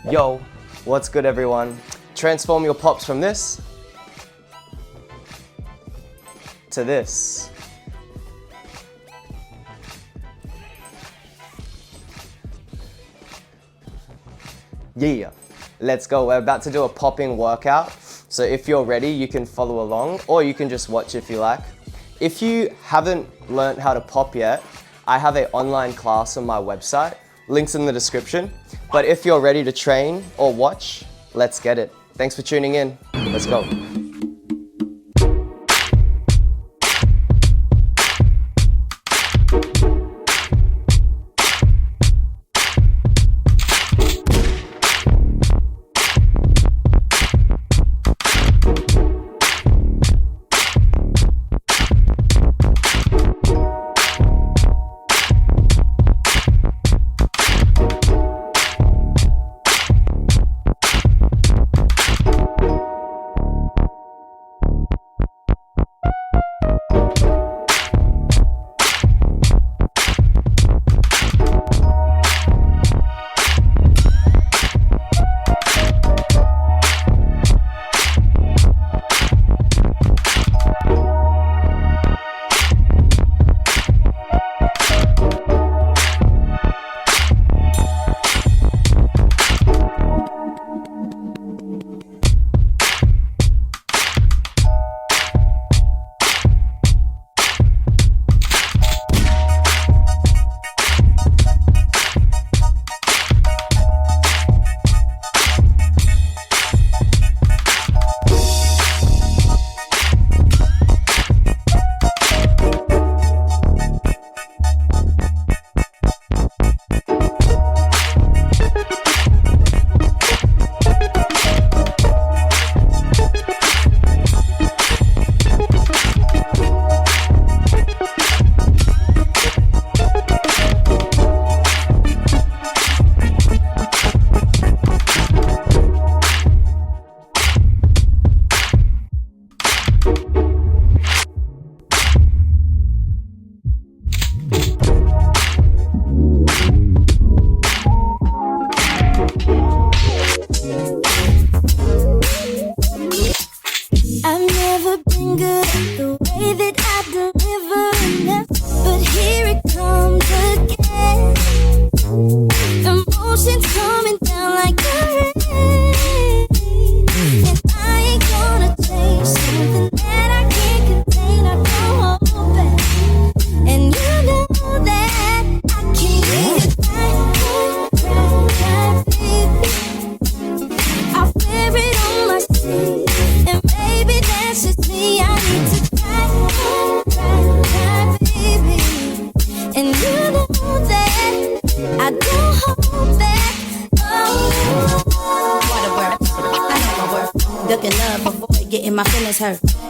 Yo, what's good everyone? Transform your pops from this to this. Yeah, let's go. We're about to do a popping workout. So if you're ready, you can follow along or you can just watch if you like. If you haven't learned how to pop yet, I have an online class on my website. Links in the description. But if you're ready to train or watch, let's get it. Thanks for tuning in. Let's go.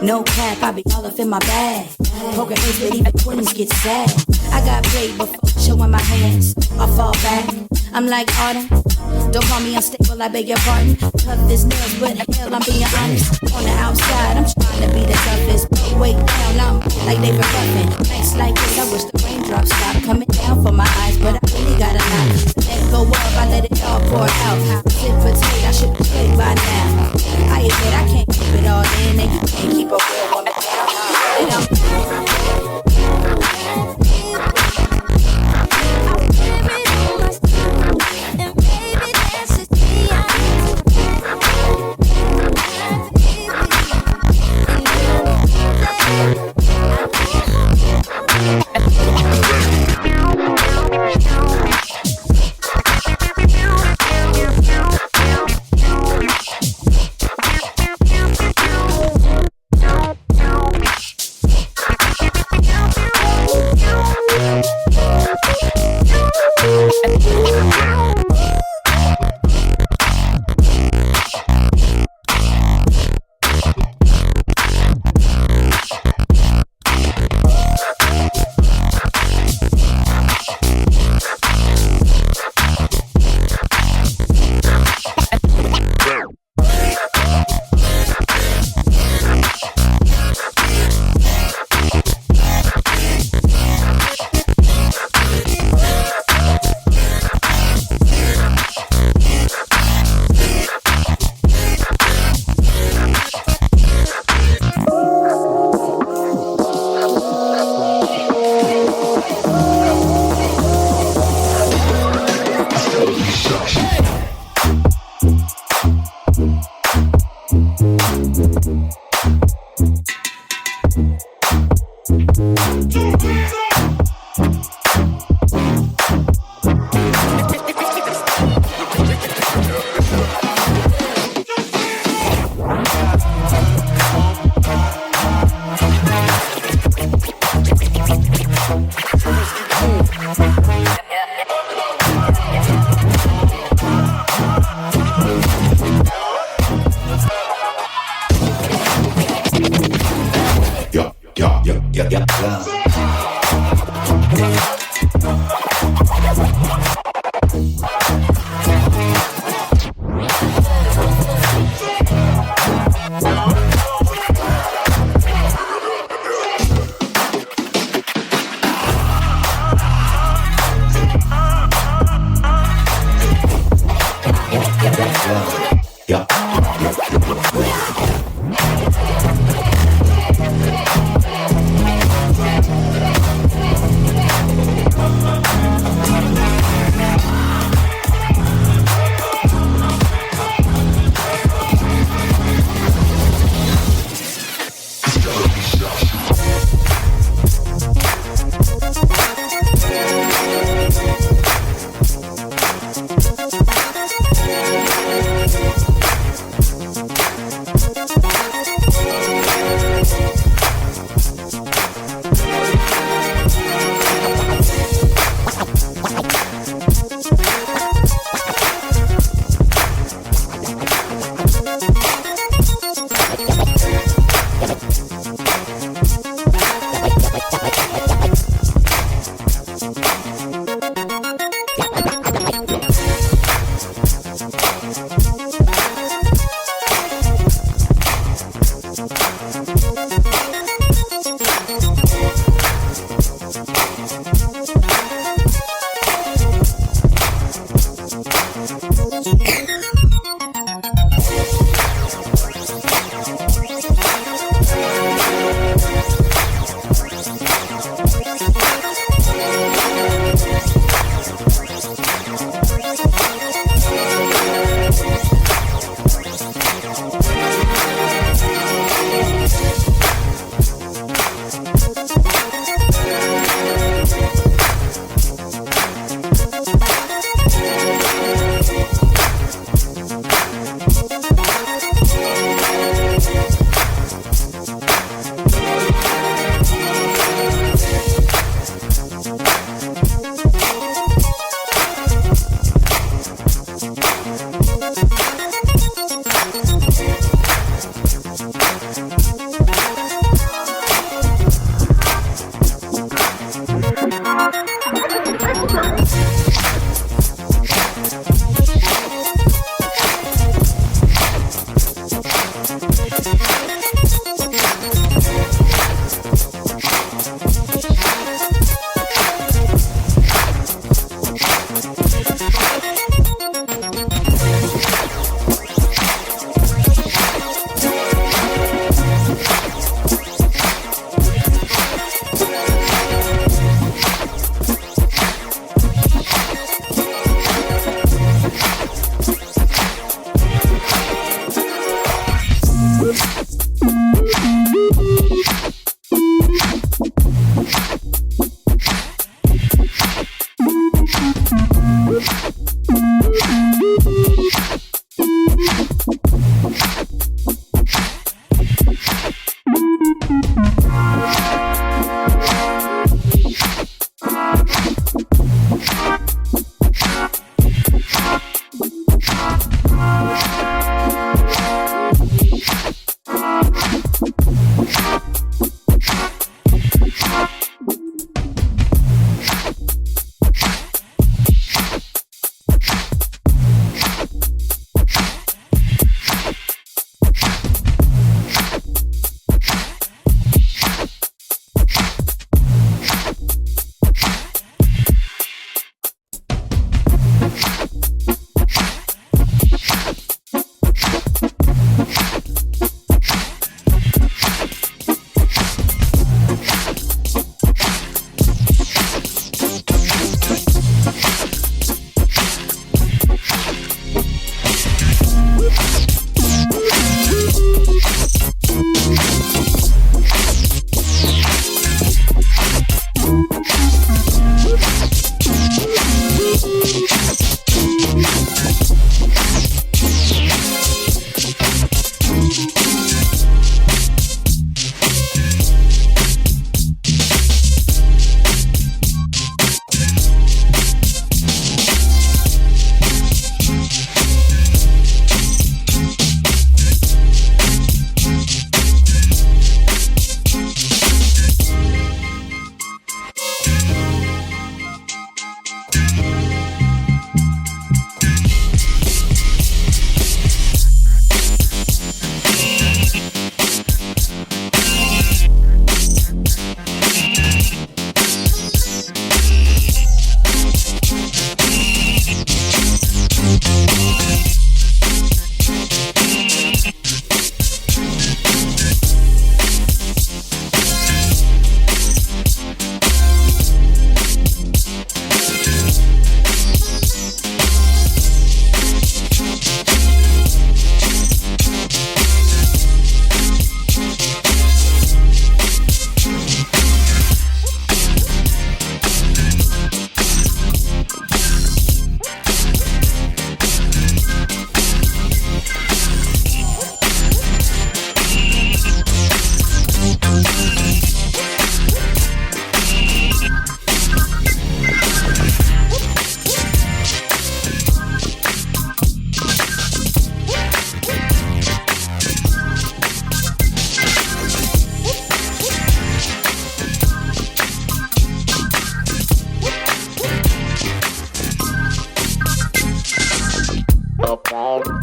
No cap, I be all up in my bag. Poker face, but even queens get sad. I got played before, showing my hands. I fall back, I'm like Autumn. Don't call me unstable, I beg your pardon. Tough as nails, but hell, I'm being honest. On the outside, I'm trying to be the toughest. But wait down, I'm like they were cuffing. Nights like this, I wish the raindrops stopped coming down for my eyes, but I really got a lot. Let go of, I let it all pour out. Sit potato, I should be straight by now. I admit I can't keep it all in, and you can't keep a real woman down.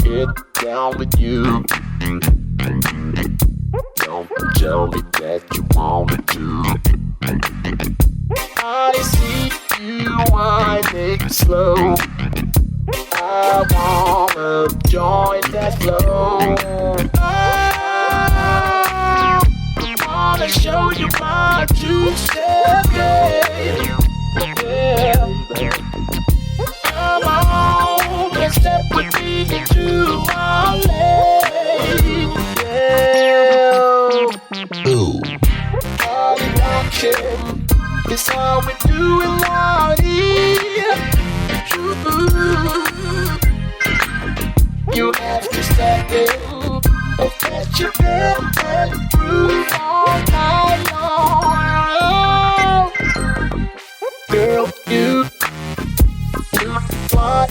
get down with you. Don't tell me that you wanna do. I see you whining slow. I wanna join that flow. I wanna show you my two-step game. Yeah. Come on, and step with me into my lane. Yeah. Party rockin', it's how we do it, Lordy. You have to step in and catch your breath and groove all night long. Girl, you what?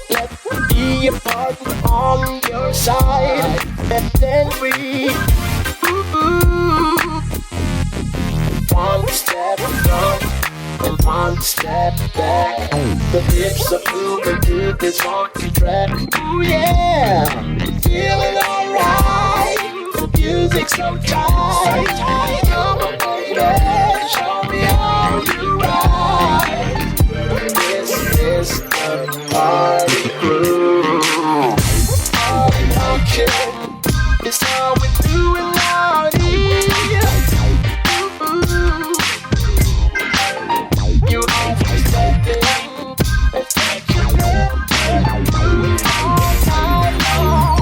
Let me be a partner on your side, and then we one step front and one step back. The hips are moving to this funky track. Ooh yeah, feeling alright. The music's so tight. Come on baby, show me how you ride. This is the party crew. Party rockin', it's how we do it, Lordy. You have to step in and take your breath and move all night long.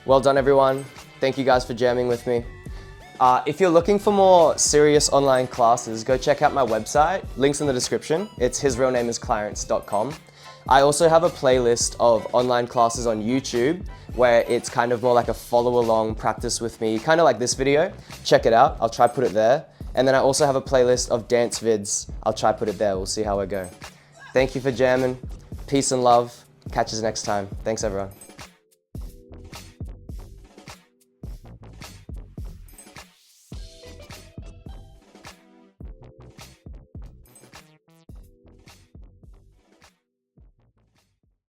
Well done, everyone. Thank you guys for jamming with me. If you're looking for more serious online classes, go check out my website. Links in the description. It's hisrealnameisclarence.com. I also have a playlist of online classes on YouTube where it's kind of more like a follow along practice with me, kind of like this video. Check it out. I'll try put it there. And then I also have a playlist of dance vids. I'll try put it there. We'll see how I go. Thank you for jamming. Peace and love. Catch us next time. Thanks, everyone.